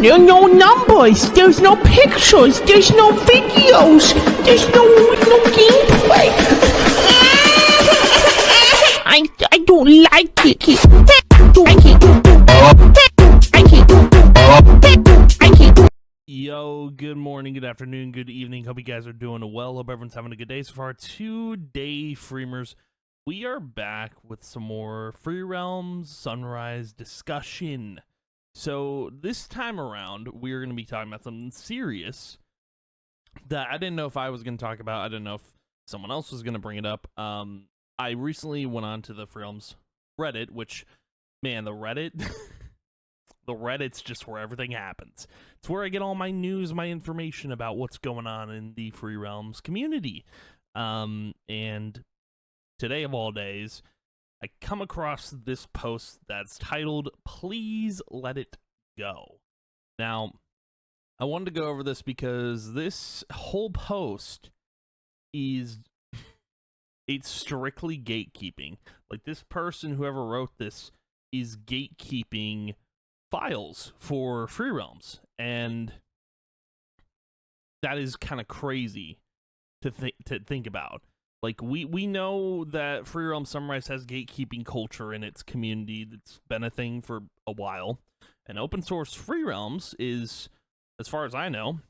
no numbers, there's no pictures, there's no videos, there's no gameplay. I don't like it. Yo, good morning, good afternoon, good evening. Hope you guys are doing well. Hope everyone's having a good day so far. Today, Freemers, we are back with some more Free Realms Sunrise discussion. So this time around, we're going to be talking about something serious that I didn't know if I was going to talk about. I didn't know if someone else was going to bring it up. I recently went on to the Free Realms Reddit, which, man, the Reddit... The Reddit's just where everything happens. It's where I get all my news, my information about what's going on in the Free Realms community. And today of all days, I come across this post that's titled, "Please Let It Go." Now, I wanted to go over this because this whole post is... it's strictly gatekeeping. Like, this person, whoever wrote this, is gatekeeping files for Free Realms, and that is kind of crazy to think about. Like, we know that Free Realms Sunrise has gatekeeping culture in its community that's been a thing for a while, and open source Free Realms is, as far as I know,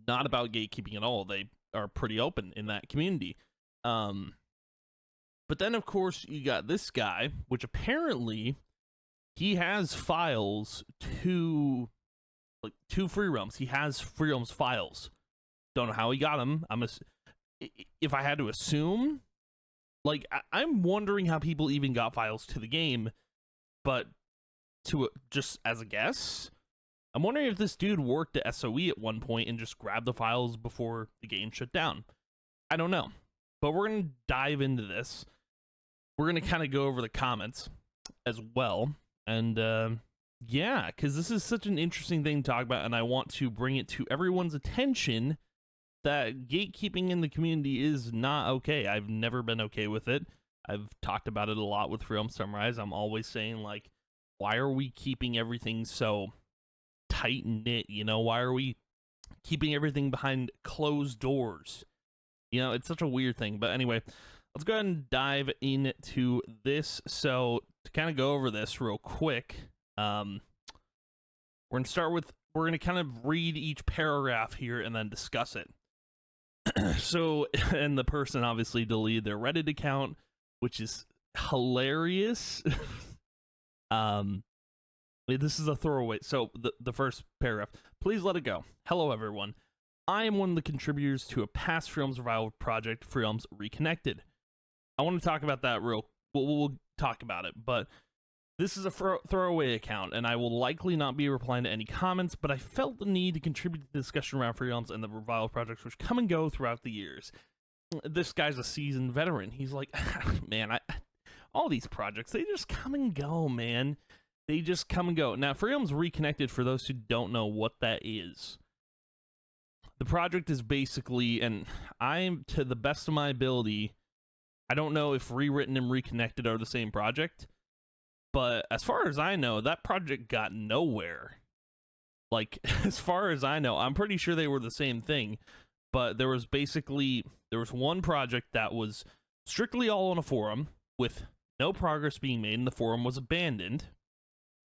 not about gatekeeping at all. They are pretty open in that community. But then, of course, you got this guy, which apparently he has files to Free Realms. He has Free Realms files. Don't know how he got them. If I had to assume, like, I'm wondering how people even got files to the game, but just as a guess, I'm wondering if this dude worked at SOE at one point and just grabbed the files before the game shut down. I don't know, but we're going to dive into this. We're going to kind of go over the comments as well. And, yeah, because this is such an interesting thing to talk about, and I want to bring it to everyone's attention that gatekeeping in the community is not okay. I've never been okay with it. I've talked about it a lot with Free Realms Sunrise. I'm always saying, like, why are we keeping everything so tight-knit, you know? Why are we keeping everything behind closed doors? You know, it's such a weird thing. But anyway, let's go ahead and dive into this. So, to kind of go over this real quick, we're going to kind of read each paragraph here and then discuss it. So, and the person obviously deleted their Reddit account, which is hilarious. This is a throwaway. So, the first paragraph, "Please let it go. Hello, everyone. I am one of the contributors to a past Free Realms revival project, Free Realms Reconnected." I want to talk about that we'll talk about it, but this is a throwaway account, and I will likely not be replying to any comments, but I felt the need to contribute to the discussion around Free Realms and the revival projects which come and go throughout the years. This guy's a seasoned veteran. He's like, man, all these projects, they just come and go, man. They just come and go. Now, Free Realms Reconnected, for those who don't know what that is, the project is basically, and I'm, to the best of my ability, I don't know if Rewritten and Reconnected are the same project, but as far as I know, that project got nowhere. Like, as far as I know, I'm pretty sure they were the same thing, but there was one project that was strictly all on a forum with no progress being made, and the forum was abandoned.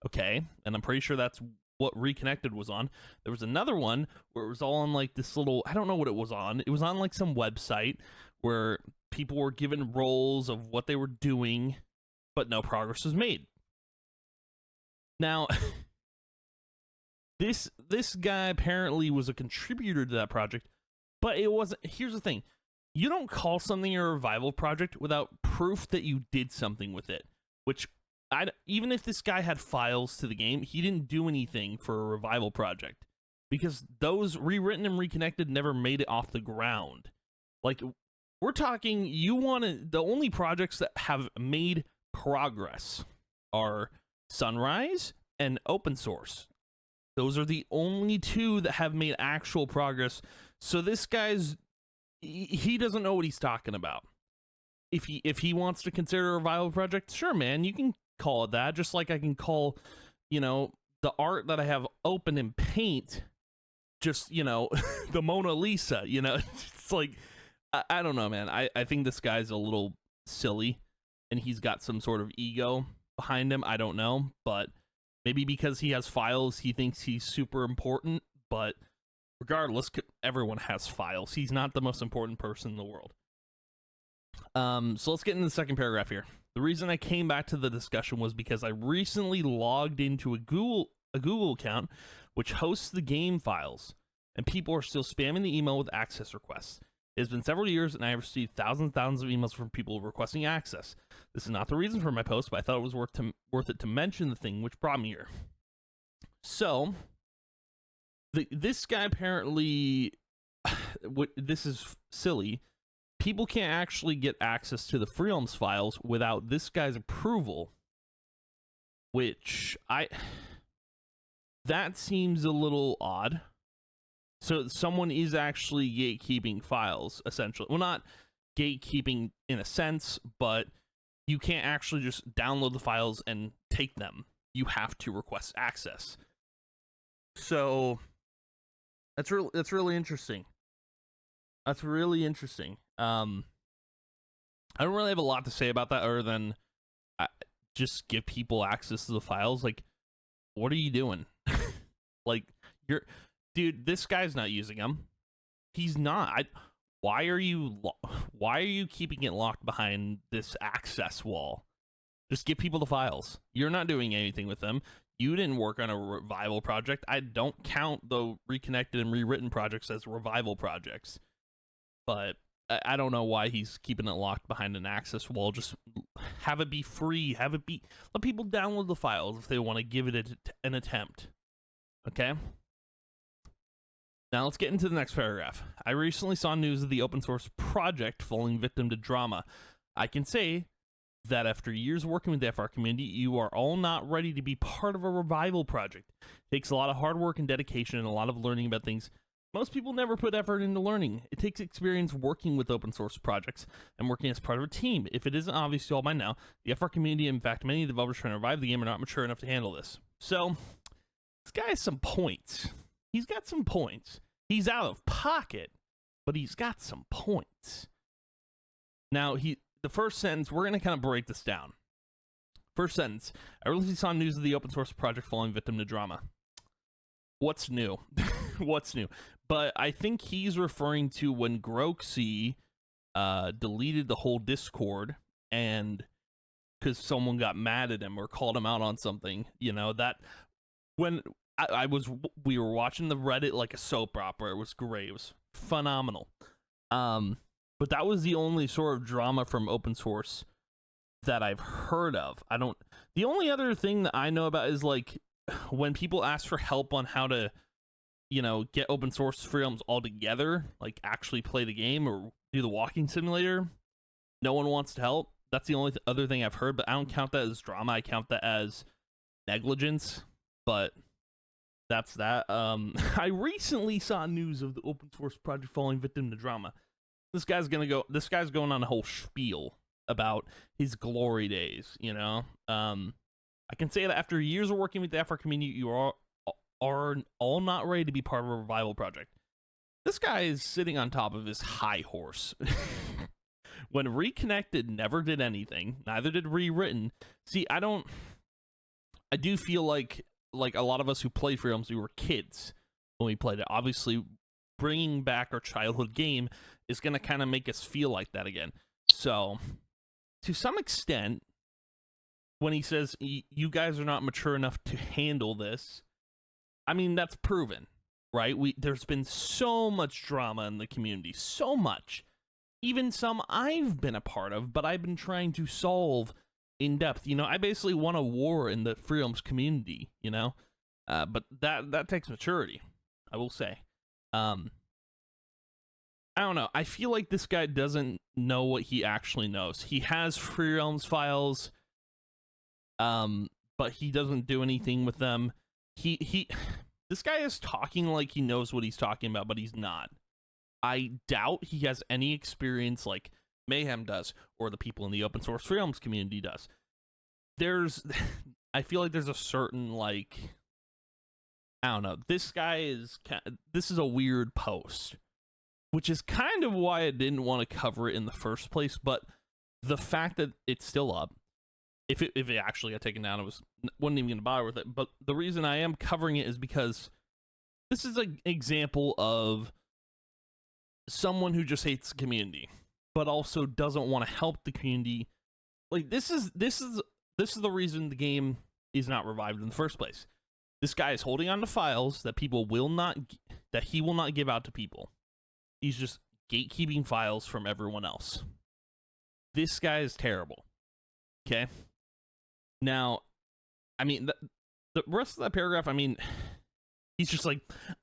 Okay, and I'm pretty sure that's what Reconnected was on. There was another one where it was all on, like, this little, I don't know what it was on. It was on, like, some website where people were given roles of what they were doing, but no progress was made. Now, this guy apparently was a contributor to that project, but it wasn't. Here's the thing. You don't call something a revival project without proof that you did something with it, which, even if this guy had files to the game, he didn't do anything for a revival project, because those Rewritten and Reconnected never made it off the ground. Like, we're talking, the only projects that have made progress are Sunrise and Open Source. Those are the only two that have made actual progress. So this he doesn't know what he's talking about. If he wants to consider a revival project, sure, man, you can call it that, just like I can call, the art that I have open in Paint, just, you know, the Mona Lisa, you know, it's like, I don't know, man. I think this guy's a little silly, and he's got some sort of ego behind him. I don't know, but maybe because he has files, he thinks he's super important, but regardless, everyone has files. He's not the most important person in the world. So let's get into the second paragraph here. The reason I came back to the discussion was because I recently logged into a Google account which hosts the game files, and people are still spamming the email with access requests. It has been several years, and I have received thousands and thousands of emails from people requesting access. This is not the reason for my post, but I thought it was worth it to mention the thing which brought me here. So, this guy apparently, this is silly. People can't actually get access to the Freedoms files without this guy's approval, which that seems a little odd. So someone is actually gatekeeping files, essentially. Well, not gatekeeping in a sense, but you can't actually just download the files and take them. You have to request access. So that's really interesting. That's really interesting. I don't really have a lot to say about that other than just give people access to the files. Like, what are you doing? Like, dude, this guy's not using them. He's not. Why are you keeping it locked behind this access wall? Just give people the files. You're not doing anything with them. You didn't work on a revival project. I don't count the reconnected and rewritten projects as revival projects. But I don't know why he's keeping it locked behind an access wall. Just have it be free. Let people download the files if they want to give it an attempt. Okay? Now let's get into the next paragraph. I recently saw news of the open source project falling victim to drama. I can say that after years working with the FR community, you are all not ready to be part of a revival project. It takes a lot of hard work and dedication and a lot of learning about things most people never put effort into learning. It takes experience working with open source projects and working as part of a team. If it isn't obvious to all by now, the FR community, in fact, many developers trying to revive the game are not mature enough to handle this. So, this guy has some points. He's got some points. He's out of pocket, but he's got some points. Now, the first sentence, we're going to kind of break this down. First sentence, I recently saw news of the open source project falling victim to drama. What's new? What's new? But I think he's referring to when Groxy deleted the whole Discord, and because someone got mad at him or called him out on something, you know, that when we were watching the Reddit like a soap opera. It was great. It was phenomenal. But that was the only sort of drama from open source that I've heard of. The only other thing that I know about is like when people ask for help on how to, you know, get open source freedoms all together, like actually play the game or do the walking simulator, no one wants to help. That's the only other thing I've heard, but I don't count that as drama. I count that as negligence, but that's that. I recently saw news of the open source project falling victim to drama. This guy's going on a whole spiel about his glory days, you know? I can say that after years of working with the FR community, you are all not ready to be part of a revival project. This guy is sitting on top of his high horse. When Reconnected never did anything, neither did Rewritten. See, I do feel like a lot of us who played Freedoms, we were kids when we played it. Obviously, bringing back our childhood game is going to kind of make us feel like that again. So, to some extent, when he says, you guys are not mature enough to handle this, I mean, that's proven, right? There's been so much drama in the community, so much. Even some I've been a part of, but I've been trying to solve in depth. You know, I basically won a war in the Freedoms community, you know? But that takes maturity, I will say. I don't know. I feel like this guy doesn't know what he actually knows. He has Freedoms files, but he doesn't do anything with them. This guy is talking like he knows what he's talking about, but he's not. I doubt he has any experience like Mayhem does, or the people in the open source Freedoms community does. I feel like there's a certain, like, I don't know. This guy is, this is a weird post, which is kind of why I didn't want to cover it in the first place. But the fact that it's still up, if it actually got taken down, wasn't even going to bother with it. But the reason I am covering it is because this is an example of someone who just hates the community, but also doesn't want to help the community. Like, this is the reason the game is not revived in the first place. This guy is holding on to files that he will not give out to people. He's just gatekeeping files from everyone else. This guy is terrible. Okay. Now, I mean, the rest of that paragraph, I mean, he's just like,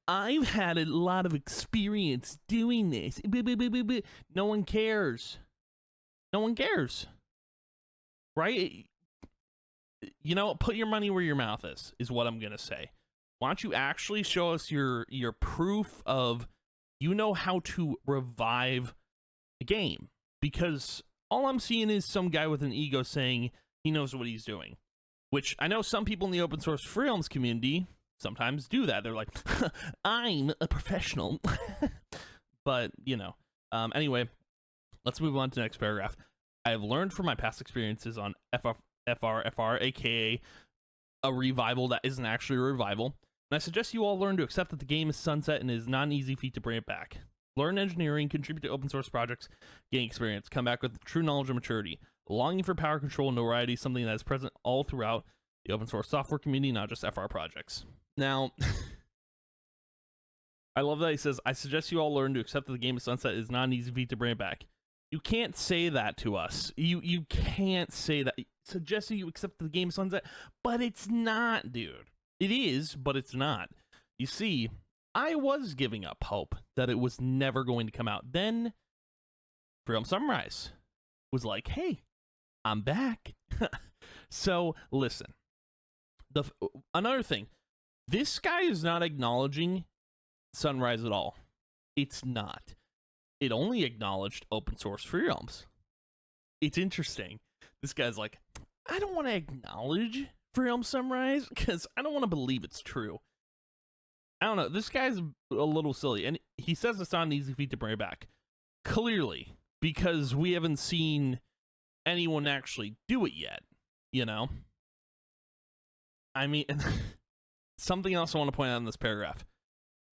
I've had a lot of experience doing this. No one cares. No one cares. Right? You know, put your money where your mouth is what I'm going to say. Why don't you actually show us your proof of you know how to revive a game? Because all I'm seeing is some guy with an ego saying he knows what he's doing. Which I know some people in the open source freelance community sometimes do that. They're like, I'm a professional. But, you know. Anyway, let's move on to the next paragraph. I have learned from my past experiences on FR, aka a revival that isn't actually a revival, and I suggest you all learn to accept that the game is sunset and it is not an easy feat to bring it back. Learn engineering, contribute to open source projects, gain experience, come back with true knowledge and maturity. Longing for power, control, and notoriety is something that is present all throughout the open source software community, not just FR projects. Now, I love that he says, I suggest you all learn to accept that the game is sunset is not an easy feat to bring it back. You can't say that to us. You can't say that. Suggesting you accept the game sunset, but it's not, dude. It is, but it's not. You see, I was giving up hope that it was never going to come out. Then, Freedom Sunrise was like, hey, I'm back. So, listen. Another thing. This guy is not acknowledging Sunrise at all. It's not. It only acknowledged open source free realms. It's interesting. This guy's like, I don't want to acknowledge Free Realm Sunrise because I don't want to believe it's true. I don't know. This guy's a little silly. And he says it's not an easy feat to bring it back. Clearly, because we haven't seen anyone actually do it yet, you know? I mean, something else I want to point out in this paragraph.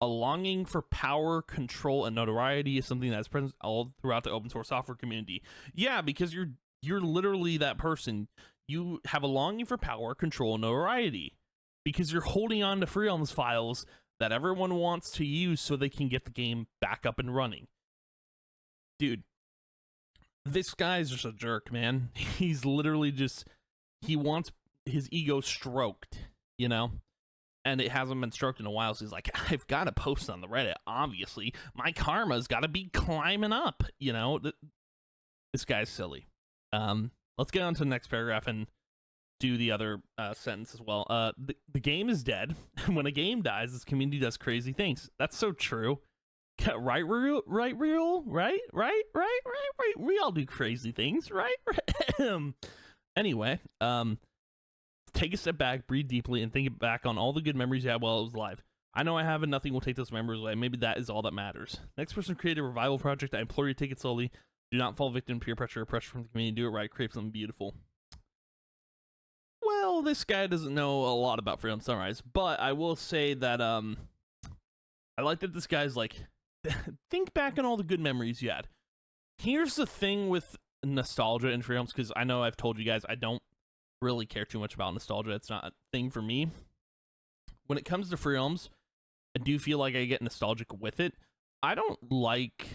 A longing for power, control, and notoriety is something that's present all throughout the open source software community. Yeah, because you're literally that person. You have a longing for power, control, and notoriety because you're holding on to Free Realms files that everyone wants to use so they can get the game back up and running. Dude, this guy's just a jerk, man. He's literally just, he wants his ego stroked, you know? And it hasn't been stroked in a while, so he's like, I've got to post on the Reddit, obviously. My karma's got to be climbing up, you know? This guy's silly. Let's get on to the next paragraph and do the other sentence as well. The game is dead. When a game dies, this community does crazy things. That's so true. Right, real? Right? We all do crazy things, right? Anyway, take a step back, breathe deeply, and think back on all the good memories you had while it was alive. I know I have, and nothing will take those memories away. Maybe that is all that matters. Next person created a revival project. I implore you to take it slowly. Do not fall victim to peer pressure or pressure from the community. Do it right. Create something beautiful. Well, this guy doesn't know a lot about Freedom Sunrise, but I will say that I like that this guy's like, think back on all the good memories you had. Here's the thing with nostalgia in Freedoms, because I know I've told you guys I don't really care too much about nostalgia. It's not a thing for me. When it comes to Freedoms, I do feel like I get nostalgic with it. I don't like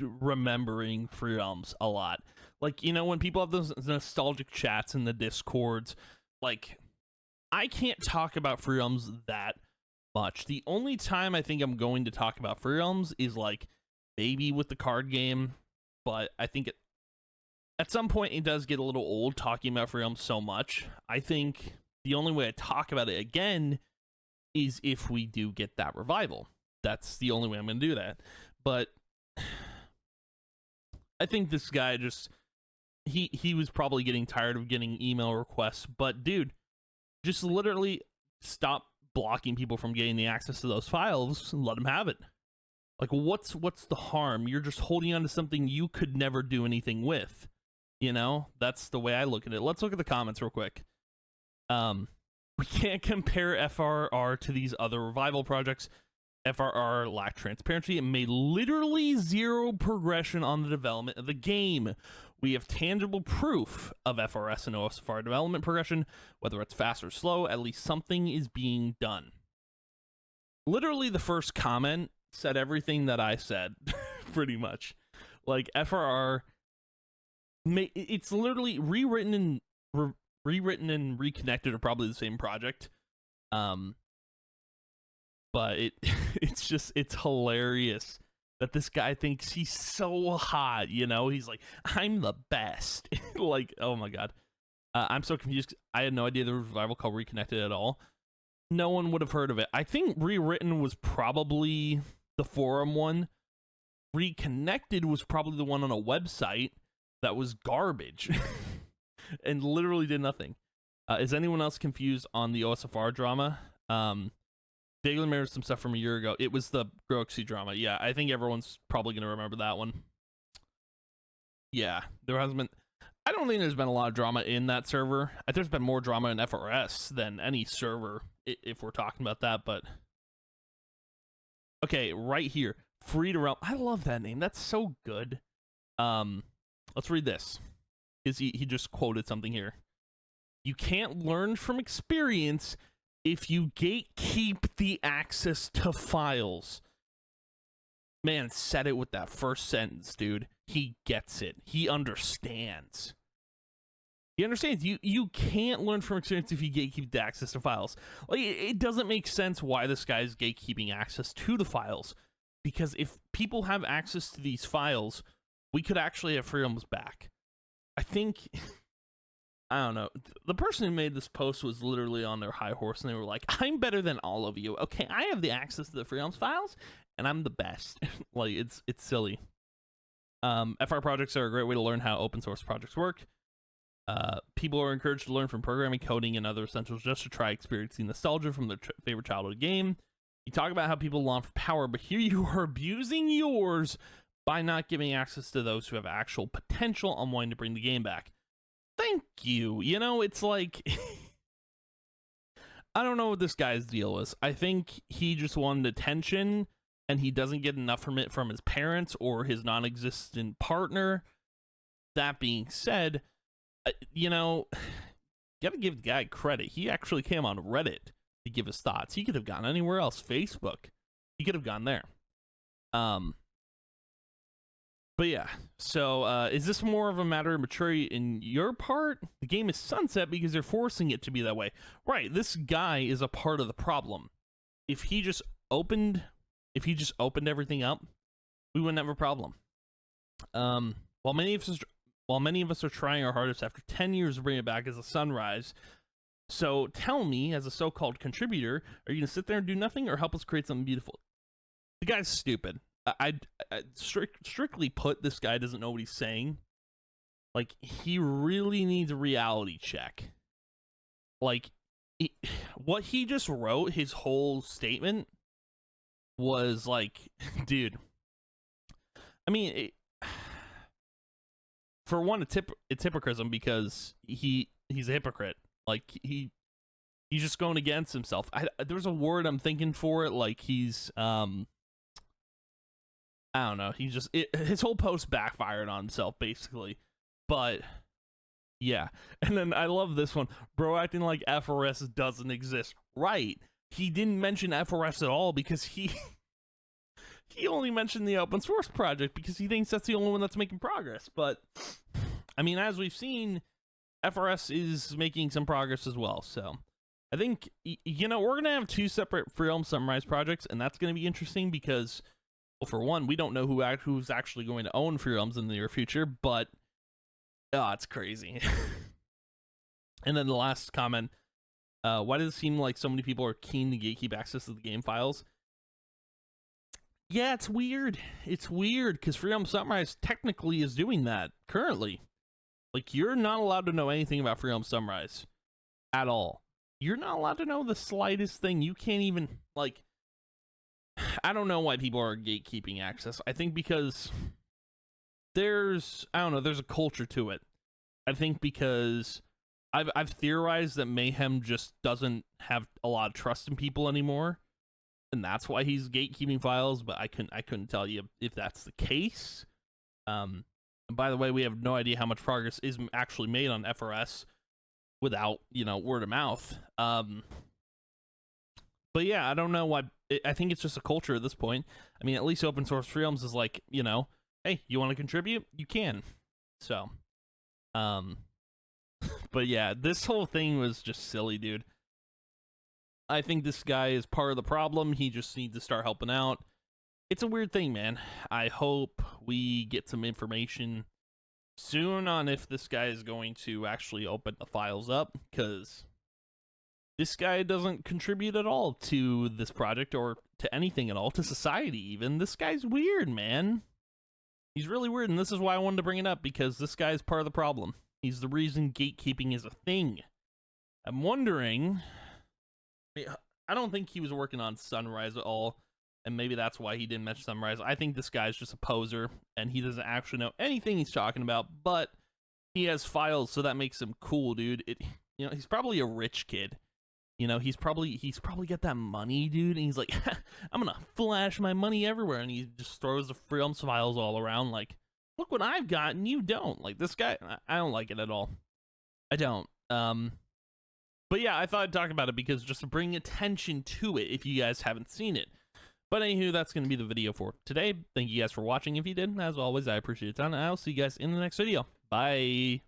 remembering Free Realms a lot. Like, you know, when people have those nostalgic chats in the Discords, like, I can't talk about Free Realms that much. The only time I think I'm going to talk about Free Realms is, like, maybe with the card game, but I think at some point it does get a little old talking about Free Realms so much. I think the only way I talk about it again is if we do get that revival. That's the only way I'm going to do that. But I think this guy just, he was probably getting tired of getting email requests. But dude, just literally stop blocking people from getting the access to those files, let them have it. Like, what's the harm? You're just holding on to something you could never do anything with. You know, that's the way I look at it. Let's look at the comments real quick. We can't compare FRR to these other revival projects. FRR lacked transparency and made literally zero progression on the development of the game. We have tangible proof of FRS and OSFR development progression. Whether it's fast or slow, at least something is being done. Literally, the first comment said everything that I said, pretty much. Like, FRR, it's literally rewritten and reconnected are probably the same project. But it's hilarious that this guy thinks he's so hot, you know? He's like, I'm the best. Like, oh my god. I'm so confused. I had no idea there was a revival called Reconnected at all. No one would have heard of it. I think Rewritten was probably the forum one. Reconnected was probably the one on a website that was garbage and literally did nothing. Is anyone else confused on the OSFR drama? Daily mirrors some stuff from a year ago. It was the Groxy drama. Yeah, I think everyone's probably going to remember that one. Yeah, there hasn't been... I don't think there's been a lot of drama in that server. There's been more drama in FRS than any server, if we're talking about that, but... Okay, right here. Free to Realm. I love that name. That's so good. Let's read this. He just quoted something here. You can't learn from experience if you gatekeep the access to files. Man, said it with that first sentence, dude. He gets it. He understands. He understands. You can't learn from experience if you gatekeep the access to files. Like, it doesn't make sense why this guy's gatekeeping access to the files. Because if people have access to these files, we could actually have freedoms back. I think... I don't know. The person who made this post was literally on their high horse, and they were like, I'm better than all of you. Okay, I have the access to the freedoms files, and I'm the best. Like, it's silly. FR projects are a great way to learn how open source projects work. People are encouraged to learn from programming, coding, and other essentials just to try experiencing nostalgia from their favorite childhood game. You talk about how people long for power, but here you are abusing yours by not giving access to those who have actual potential on wanting to bring the game back. Thank you. You know, it's like... I don't know what this guy's deal is. I think he just wanted attention, and he doesn't get enough from it from his parents or his non-existent partner. That being said, you know, you gotta give the guy credit. He actually came on Reddit to give his thoughts. He could have gone anywhere else. Facebook. He could have gone there. But yeah, so is this more of a matter of maturity in your part? The game is sunset because you're forcing it to be that way. Right, this guy is a part of the problem. If he just opened everything up, we wouldn't have a problem. While many of us are trying our hardest after 10 years to bring it back as a sunrise, so tell me, as a so-called contributor, are you gonna sit there and do nothing or help us create something beautiful? The guy's stupid. I strictly put, this guy doesn't know what he's saying. Like, he really needs a reality check. Like, what he just wrote, his whole statement, was like, dude. I mean, for one, it's hypocrism because he's a hypocrite. Like, he's just going against himself. There's a word I'm thinking for it. Like, he's I don't know. His whole post backfired on himself, basically. But yeah. And then I love this one. Bro acting like FRS doesn't exist. Right. He didn't mention FRS at all because he only mentioned the open source project because he thinks that's the only one that's making progress. But I mean, as we've seen, FRS is making some progress as well. So I think, you know, we're going to have two separate Freedom Sunrise projects, and that's going to be interesting because, well, for one, we don't know who's actually going to own Freedoms in the near future, but it's crazy. And then the last comment, why does it seem like so many people are keen to gatekeep access to the game files? Yeah, it's weird. It's weird because Freedom Sunrise technically is doing that currently. Like, you're not allowed to know anything about Freedom Sunrise at all. you're not allowed to know the slightest thing. You can't even, like, I don't know why people are gatekeeping access. I think because there's, I don't know, there's a culture to it. I think because I've theorized that Mayhem just doesn't have a lot of trust in people anymore, and that's why he's gatekeeping files, but I couldn't tell you if that's the case. And by the way, we have no idea how much progress is actually made on FRS without, you know, word of mouth. But yeah, I don't know why. I think it's just a culture at this point. I mean, at least open source freedoms is like, you know, hey, you want to contribute? You can. So, but yeah, this whole thing was just silly, dude. I think this guy is part of the problem. He just needs to start helping out. It's a weird thing, man. I hope we get some information soon on if this guy is going to actually open the files up, because this guy doesn't contribute at all to this project or to anything at all, to society even. This guy's weird, man. He's really weird, and this is why I wanted to bring it up, because this guy is part of the problem. He's the reason gatekeeping is a thing. I'm wondering, I don't think he was working on Sunrise at all, and maybe that's why he didn't mention Sunrise. I think this guy's just a poser, and he doesn't actually know anything he's talking about, but he has files, so that makes him cool, dude. You know, he's probably a rich kid. You know, he's probably got that money, dude, and he's like, I'm gonna flash my money everywhere, and he just throws the freedoms files all around, like, look what I've got, and you don't. Like, this guy, I don't like it at all. I don't. But yeah, I thought I'd talk about it because just to bring attention to it if you guys haven't seen it. But anywho, that's going to be the video for today. Thank you guys for watching. If you did, as always, I appreciate it a ton. I'll see you guys in the next video. Bye.